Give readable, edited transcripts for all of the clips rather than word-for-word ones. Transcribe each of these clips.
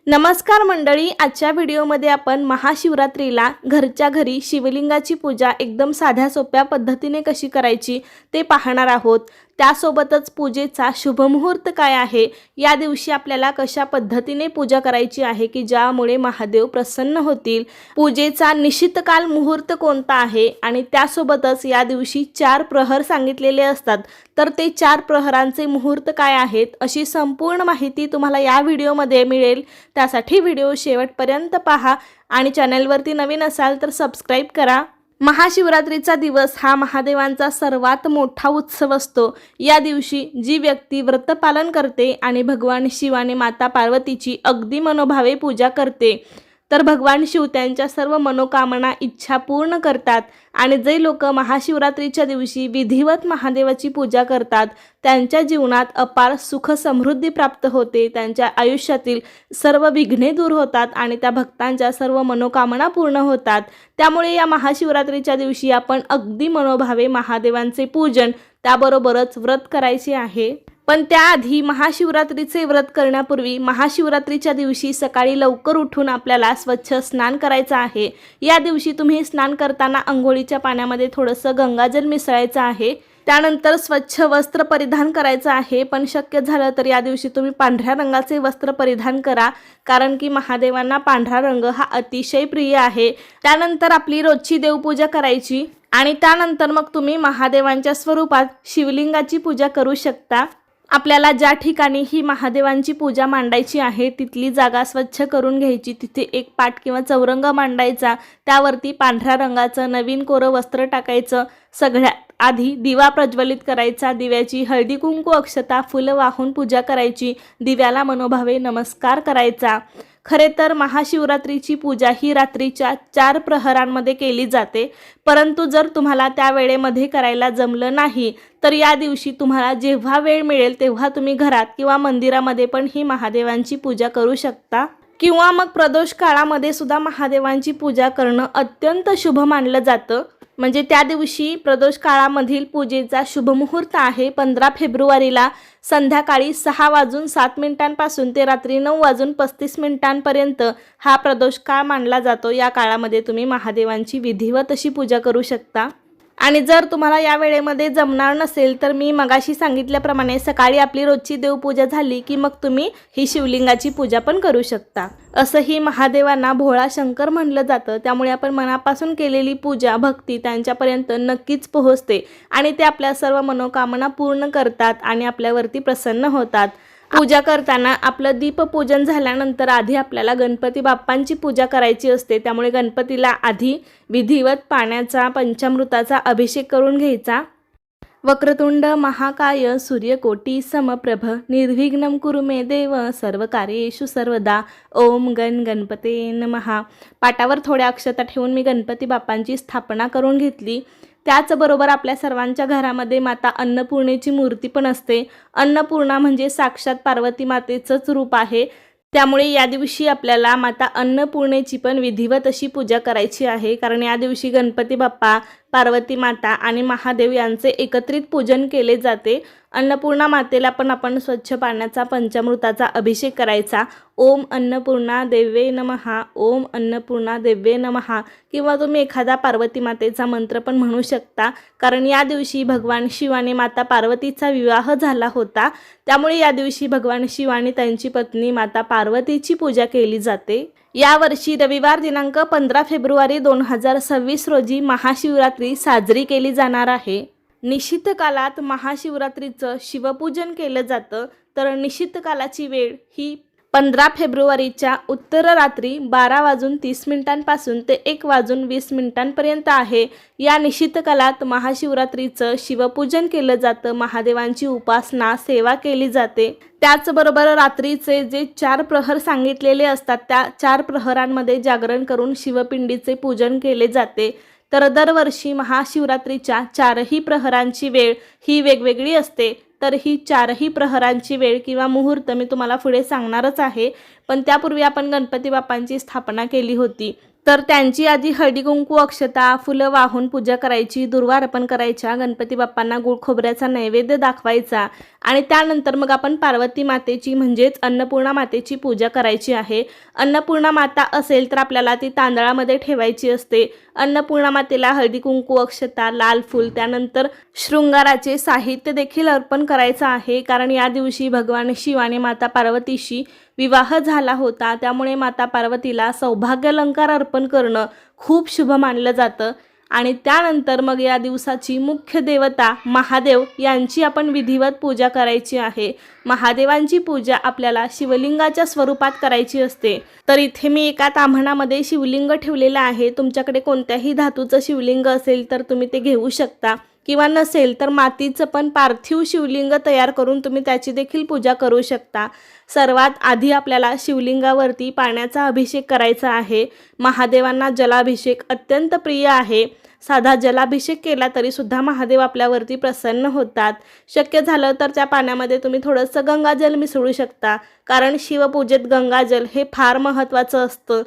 नमस्कार मंडळी, आजच्या व्हिडिओमध्ये आपण महाशिवरात्रीला घरच्या घरी शिवलिंगाची पूजा एकदम साध्या सोप्या पद्धतीने कशी करायची ते पाहणार आहोत। त्यासोबतच पूजेचा शुभ मुहूर्त काय आहे, या दिवशी आपल्याला कशा पद्धतीने पूजा करायची आहे की ज्यामुळे महादेव प्रसन्न होतील, पूजेचा निश्चित काल मुहूर्त कोणता आहे आणि त्यासोबतच या दिवशी 4 प्रहर सांगितलेले असतात, तर ते 4 प्रहरांचे मुहूर्त काय आहेत अशी संपूर्ण माहिती तुम्हाला या व्हिडिओमध्ये मिळेल। त्यासाठी व्हिडिओ शेवटपर्यंत पहा आणि चॅनलवरती नवीन असाल तर सबस्क्राइब करा। महाशिवरात्रीचा दिवस हा महादेवांचा सर्वात मोठा उत्सव असतो। या दिवशी जी व्यक्ती व्रत पालन करते आणि भगवान शिव आणि माता पार्वतीची अगदी मनोभावे पूजा करते तर भगवान शिव त्यांच्या सर्व मनोकामना इच्छा पूर्ण करतात। आणि जे लोक महाशिवरात्रीच्या दिवशी विधिवत महादेवाची पूजा करतात त्यांच्या जीवनात अपार सुख समृद्धी प्राप्त होते, त्यांच्या आयुष्यातील सर्व विघ्ने दूर होतात आणि त्या भक्तांच्या सर्व मनोकामना पूर्ण होतात। त्यामुळे या महाशिवरात्रीच्या दिवशी आपण अगदी मनोभावे महादेवांचे पूजन त्याबरोबरच व्रत करायचे आहे। पण त्याआधी महाशिवरात्रीचे व्रत करण्यापूर्वी महाशिवरात्रीच्या दिवशी सकाळी लवकर उठून आपल्याला स्वच्छ स्नान करायचं आहे। या दिवशी तुम्ही स्नान करताना अंघोळीच्या पाण्यामध्ये थोडंसं गंगाजल मिसळायचं आहे। त्यानंतर स्वच्छ वस्त्र परिधान करायचं आहे, पण शक्य झालं तर या दिवशी तुम्ही पांढऱ्या रंगाचे वस्त्र परिधान करा, कारण की महादेवांना पांढरा रंग हा अतिशय प्रिय आहे। त्यानंतर आपली रोजची देवपूजा करायची आणि त्यानंतर मग तुम्ही महादेवांच्या स्वरूपात शिवलिंगाची पूजा करू शकता। आपल्याला ज्या ठिकाणी ही महादेवांची पूजा मांडायची आहे तिथली जागा स्वच्छ करून घ्यायची। तिथे एक पाट किंवा चौरंग मांडायचा, त्यावरती पांढऱ्या रंगाचं नवीन कोरं वस्त्र टाकायचं। सगळ्यात आधी दिवा प्रज्वलित करायचा, दिव्याची हळदी कुंकू अक्षता फुलं वाहून पूजा करायची, दिव्याला मनोभावे नमस्कार करायचा। खरे तर महाशिवरात्रीची पूजा ही रात्रीच्या 4 प्रहरांमध्ये केली जाते, परंतु जर तुम्हाला त्या वेळेमध्ये करायला जमलं नाही तर या दिवशी तुम्हाला जेव्हा वेळ मिळेल तेव्हा तुम्ही घरात किंवा मंदिरामध्ये पण ही महादेवांची पूजा करू शकता, किंवा मग प्रदोष काळामध्ये सुद्धा महादेवांची पूजा करणं अत्यंत शुभ मानलं जातं। म्हणजे त्या दिवशी प्रदोष काळामधील पूजेचा शुभ मुहूर्त आहे 15 फेब्रुवारीला संध्याकाळी 6:07 ते रात्री 9:35 हा प्रदोष काळ मानला जातो। या काळामध्ये तुम्ही महादेवांची विधिवत अशी पूजा करू शकता। आणि जर तुम्हाला या वेळेमध्ये जमणार नसेल तर मी मगाशी सांगितल्याप्रमाणे सकाळी आपली रोजची देवपूजा झाली की मग तुम्ही ही शिवलिंगाची पूजा पण करू शकता। असंही महादेवांना भोळा शंकर म्हणलं जातं, त्यामुळे आपण मनापासून केलेली पूजा भक्ती त्यांच्यापर्यंत नक्कीच पोहोचते आणि ते आपल्या सर्व मनोकामना पूर्ण करतात आणि आपल्यावरती प्रसन्न होतात। पूजा करताना आपलं दीपपूजन झाल्यानंतर आधी आपल्याला गणपती बाप्पांची पूजा करायची असते, त्यामुळे गणपतीला आधी विधिवत पाण्याचा पंचामृताचा अभिषेक करून घ्यायचा। वक्रतुंड महाकाय सूर्यकोटी समप्रभ निर्विघ्नं कुरु मे देव सर्वकार्येषु सर्वदा ओम गण गणपते नमः। पाटावर थोड्या अक्षता ठेवून मी गणपती बाप्पांची स्थापना करून घेतली। त्याचबरोबर आपल्या सर्वांच्या घरामध्ये माता अन्नपूर्णेची मूर्ती पण असते। अन्नपूर्णा म्हणजे साक्षात पार्वती मातेचंच रूप आहे, त्यामुळे या दिवशी आपल्याला माता अन्नपूर्णेची पण विधिवत अशी पूजा करायची आहे, कारण या दिवशी गणपती बाप्पा, पार्वती माता आणि महादेव यांचे एकत्रित पूजन केले जाते। अन्नपूर्णा मातेला पण आपण स्वच्छ पाण्याचा पंचामृताचा अभिषेक करायचा। ओम अन्नपूर्णा देवे नमः, ओम अन्नपूर्णा देवे नमः, किंवा तुम्ही एखादा पार्वती मातेचा मंत्र पण म्हणू शकता, कारण या दिवशी भगवान शिव आणि माता पार्वतीचा विवाह झाला होता, त्यामुळे या दिवशी भगवान शिव आणि त्यांची पत्नी माता पार्वतीची पूजा केली जाते। यावर्षी रविवार दिनांक 15 फेब्रुवारी 2026 रोजी महाशिवरात्री साजरी केली जाणार आहे। निशित कालात महाशिवरात्रीचं शिवपूजन केलं जातं, तर निशित कालाची वेळ ही 15 फेब्रुवारीच्या उत्तर रात्री 12:30 ते 1:20 आहे। या निशित कालात महाशिवरात्रीचं शिवपूजन केलं जातं, महादेवांची उपासना सेवा केली जाते। त्याचबरोबर रात्रीचे जे 4 प्रहर सांगितलेले असतात त्या 4 प्रहरांमध्ये जागरण करून शिवपिंडीचे पूजन केले जाते। तर दरवर्षी महाशिवरात्रीच्या 4ही प्रहरांची वेळ ही वेगवेगळी असते, तर ही 4ही प्रहरांची वेळ किंवा मुहूर्त मी तुम्हाला पुढे सांगणारच आहे। पण त्यापूर्वी आपण गणपती बाप्पांची स्थापना केली होती, तर त्यांची आधी हळदी कुंकू अक्षता फुलं वाहून पूजा करायची, दुर्वा अर्पण करायच्या, गणपती बाप्पांना गुळ खोबऱ्याचा नैवेद्य दाखवायचा आणि त्यानंतर मग आपण पार्वती मातेची म्हणजेच अन्नपूर्णा मातेची पूजा करायची आहे। अन्नपूर्णा माता असेल तर आपल्याला ती तांदळामध्ये ठेवायची असते। अन्नपूर्णा मातेला हळदी कुंकू अक्षता लाल फूल त्यानंतर शृंगाराचे साहित्य देखील अर्पण करायचं आहे, कारण या दिवशी भगवान शिव आणि माता पार्वतीशी विवाह झाला होता, त्यामुळे माता पार्वतीला सौभाग्य अलंकार अर्पण करणं खूप शुभ मानलं जातं। आणि त्यानंतर मग या दिवसाची मुख्य देवता महादेव यांची आपण विधिवत पूजा करायची आहे। महादेवांची पूजा आपल्याला शिवलिंगाच्या स्वरूपात करायची असते। तर इथे मी एका ताम्हणामध्ये शिवलिंग ठेवलेलं आहे। तुमच्याकडे कोणत्याही धातूचं शिवलिंग असेल तर तुम्ही ते घेऊ शकता, किंवा नसेल तर मातीचं पण पार्थिव शिवलिंग तयार करून तुम्ही त्याची देखील पूजा करू शकता। सर्वात आधी आपल्याला शिवलिंगावरती पाण्याचा अभिषेक करायचा आहे। महादेवांना जलाभिषेक अत्यंत प्रिय आहे। साधा जलाभिषेक केला तरी सुद्धा महादेव आपल्यावरती प्रसन्न होतात। शक्य झालं तर त्या पाण्यामध्ये तुम्ही थोडंसं गंगाजल मिसळू शकता, कारण शिवपूजेत गंगाजल हे फार महत्त्वाचं असतं।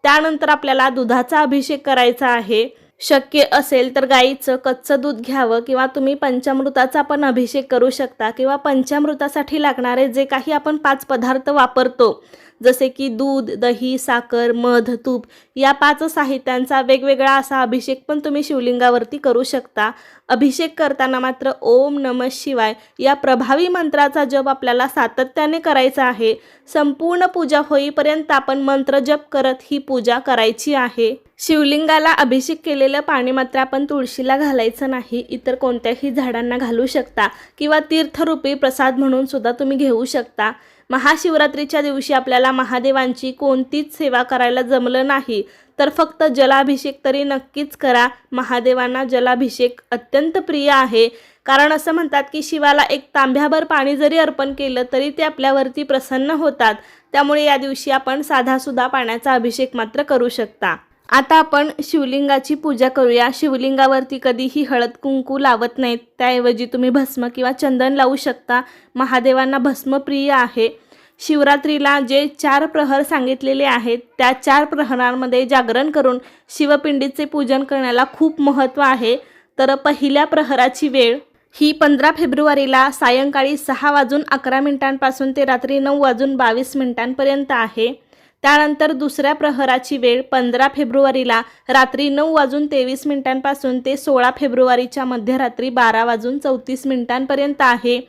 त्यानंतर आपल्याला दुधाचा अभिषेक करायचा आहे। शक्य असेल तर गाईचं कच्चं दूध घ्यावं, किंवा तुम्ही पंचामृताचा पण अभिषेक करू शकता, किंवा पंचामृतासाठी लागणारे जे काही आपण 5 पदार्थ वापरतो जसे की दूध, दही, साखर, मध, तूप या 5 साहित्यांचा वेगवेगळा असा अभिषेक पण तुम्ही शिवलिंगावरती करू शकता। अभिषेक करताना मात्र ओम नमः शिवाय या प्रभावी मंत्राचा जप आपल्याला सातत्याने करायचा आहे। संपूर्ण पूजा होईपर्यंत आपण मंत्र जप करत ही पूजा करायची आहे। शिवलिंगाला अभिषेक केलेलं पाणी मात्र आपण तुळशीला घालायचं नाही, इतर कोणत्याही झाडांना घालू शकता, किंवा तीर्थरूपी प्रसाद म्हणून सुद्धा तुम्ही घेऊ शकता। महाशिवरात्रीच्या दिवशी आपल्याला महादेवांची कोणतीच सेवा करायला जमलं नाही तर फक्त जलाभिषेक तरी नक्कीच करा। महादेवांना जलाभिषेक अत्यंत प्रिय आहे, कारण असं म्हणतात की शिवाला एक तांब्याभर पाणी जरी अर्पण केलं तरी ते आपल्यावरती प्रसन्न होतात। त्यामुळे या दिवशी आपण साधासुद्धा पाण्याचा अभिषेक मात्र करू शकता। आता आपण शिवलिंगाची पूजा करूया। शिवलिंगावरती कधीही हळद कुंकू लावत नाहीत, त्याऐवजी तुम्ही भस्म किंवा चंदन लावू शकता। महादेवांना भस्म प्रिय आहे। शिवरात्रीला जे 4 प्रहर सांगितलेले आहेत त्या 4 प्रहरांमध्ये जागरण करून शिवपिंडीचे पूजन करण्याला खूप महत्त्व आहे। तर पहिल्या प्रहराची वेळ ही 15 फेब्रुवारीला सायंकाळी 6:11 ते रात्री 9:22 आहे। त्यानंतर दुसऱ्या प्रहराची वेळ 15 फेब्रुवारीला रात्री 9:23 ते 16 फेब्रुवारीच्या मध्यरात्री 12:34 आहे।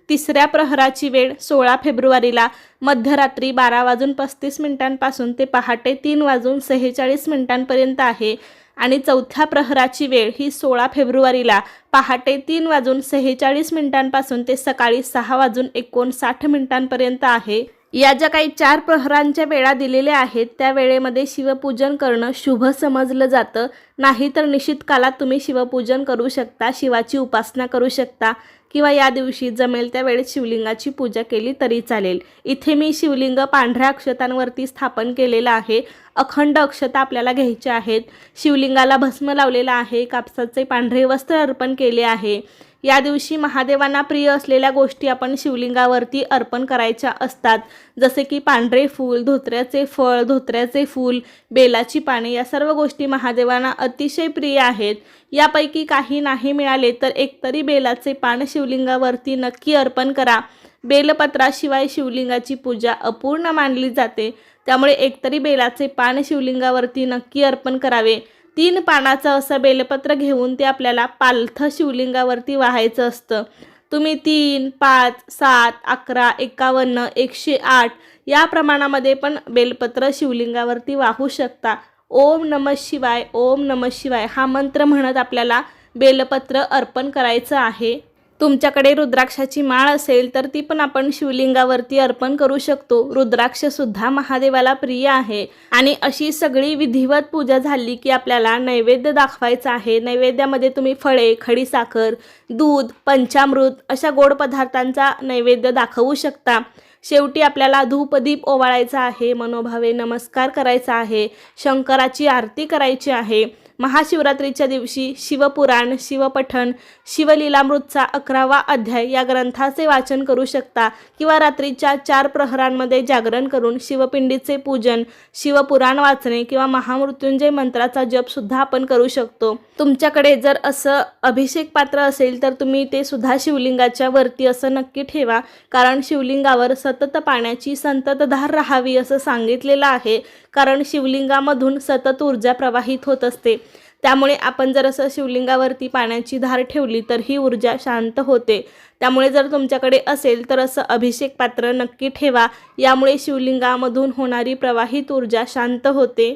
तिसऱ्या प्रहराची वेळ 16 फेब्रुवारीला मध्यरात्री 12:35 ते पहाटे 3:46 आहे। आणि चौथ्या प्रहराची वेळ ही 16 फेब्रुवारीला पहाटे 3:46 ते सकाळी 6:59 आहे। या ज्या काही 4 प्रहरांच्या वेळा दिलेल्या आहेत त्या वेळेमध्ये शिवपूजन करणं शुभ समजलं जातं। नाहीतर निश्चित कालात तुम्ही शिवपूजन करू शकता, शिवाची उपासना करू शकता, किंवा या दिवशी जमेल त्या वेळेत शिवलिंगाची पूजा केली तरी चालेल। इथे मी शिवलिंग पांढऱ्या अक्षतांवरती स्थापन केलेलं आहे। अखंड अक्षता आपल्याला घ्यायच्या आहेत। शिवलिंगाला भस्म लावलेला आहे, कापसाचे पांढरे वस्त्र अर्पण केले आहे। या दिवशी महादेवांना प्रिय असलेल्या गोष्टी आपण शिवलिंगावरती अर्पण करायच्या असतात, जसे की पांढरे फूल, धोत्र्याचे फळ, धोत्र्याचे फूल, बेलाची पाने या सर्व गोष्टी महादेवांना अतिशय प्रिय आहेत। यापैकी काही नाही मिळाले तर एकतरी बेलाचे पान शिवलिंगावरती नक्की अर्पण करा। बेलपत्राशिवाय शिवलिंगाची पूजा अपूर्ण मानली जाते, त्यामुळे एकतरी बेलाचे पान शिवलिंगावरती नक्की अर्पण करावे। 3 पानाचं असं बेलपत्र घेऊन ते आपल्याला पालथ शिवलिंगावरती वाहायचं असतं। तुम्ही 3, 5, 7, 11, 51, 108 या प्रमाणामध्ये पण बेलपत्र शिवलिंगावरती वाहू शकता। ओम नमः शिवाय, ओम नमः शिवाय हा मंत्र म्हणत आपल्याला बेलपत्र अर्पण करायचं आहे। तुमच्याकडे रुद्राक्षाची माळ असेल तर ती पण आपण शिवलिंगावरती अर्पण करू शकतो। रुद्राक्ष सुद्धा महादेवाला प्रिय आहे। आणि अशी सगळी विधिवत पूजा झाली की आपल्याला नैवेद्य दाखवायचा आहे। नैवेद्यामध्ये तुम्ही फळे, खडीसाखर, दूध, पंचामृत अशा गोड पदार्थांचा नैवेद्य दाखवू शकता। शेवटी आपल्याला धूपदीप ओवाळायचा आहे, मनोभावे नमस्कार करायचा आहे, शंकराची आरती करायची आहे। महाशिवरात्रीच्या दिवशी शिवपुराण, शिवपठण, शिवलीलामृतचा 11वा अध्याय या ग्रंथाचे वाचन करू शकता किंवा रात्रीच्या 4 प्रहरांमध्ये जागरण करून शिवपिंडीचे पूजन, शिवपुराण वाचणे किंवा महामृत्युंजय मंत्राचा जप सुद्धा आपण करू शकतो। तुमच्याकडे जर असं अभिषेक पात्र असेल तर तुम्ही ते सुद्धा शिवलिंगाच्या वरती असं नक्की ठेवा, कारण शिवलिंगावर सतत पाण्याची संततधार राहावी असं सांगितलेलं आहे, कारण शिवलिंगामधून सतत ऊर्जा प्रवाहित होत असते। त्यामुळे आपण जर असं शिवलिंगावरती पाण्याची धार ठेवली तर ही ऊर्जा शांत होते। त्यामुळे जर तुमच्याकडे असेल तर असं अभिषेक पात्र नक्की ठेवा, यामुळे शिवलिंगामधून होणारी प्रवाहित ऊर्जा शांत होते।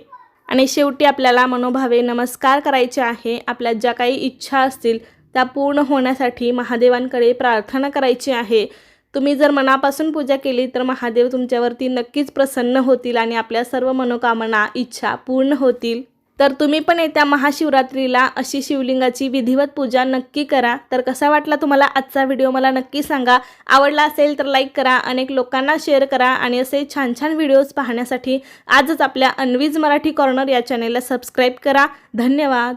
आणि शेवटी आपल्याला मनोभावे नमस्कार करायचे आहे। आपल्या ज्या काही इच्छा असतील त्या पूर्ण होण्यासाठी महादेवांकडे प्रार्थना करायची आहे। तुम्ही जर मनापासून पूजा केली तर महादेव तुमच्यावरती नक्कीच प्रसन्न होतील आणि आपल्या सर्व मनोकामना, इच्छा पूर्ण होतील। तर तुम्ही पण येत्या महाशिवरात्रीला अशी शिवलिंगाची विधिवत पूजा नक्की करा। तर कसा वाटला तुम्हाला आजचा व्हिडिओ मला नक्की सांगा। आवडला असेल तर लाईक करा, अनेक लोकांना शेअर करा आणि असे छान छान व्हिडिओज पाहण्यासाठी आजच आपल्या अन्वीज मराठी कॉर्नर या चॅनेलला सबस्क्राईब करा। धन्यवाद।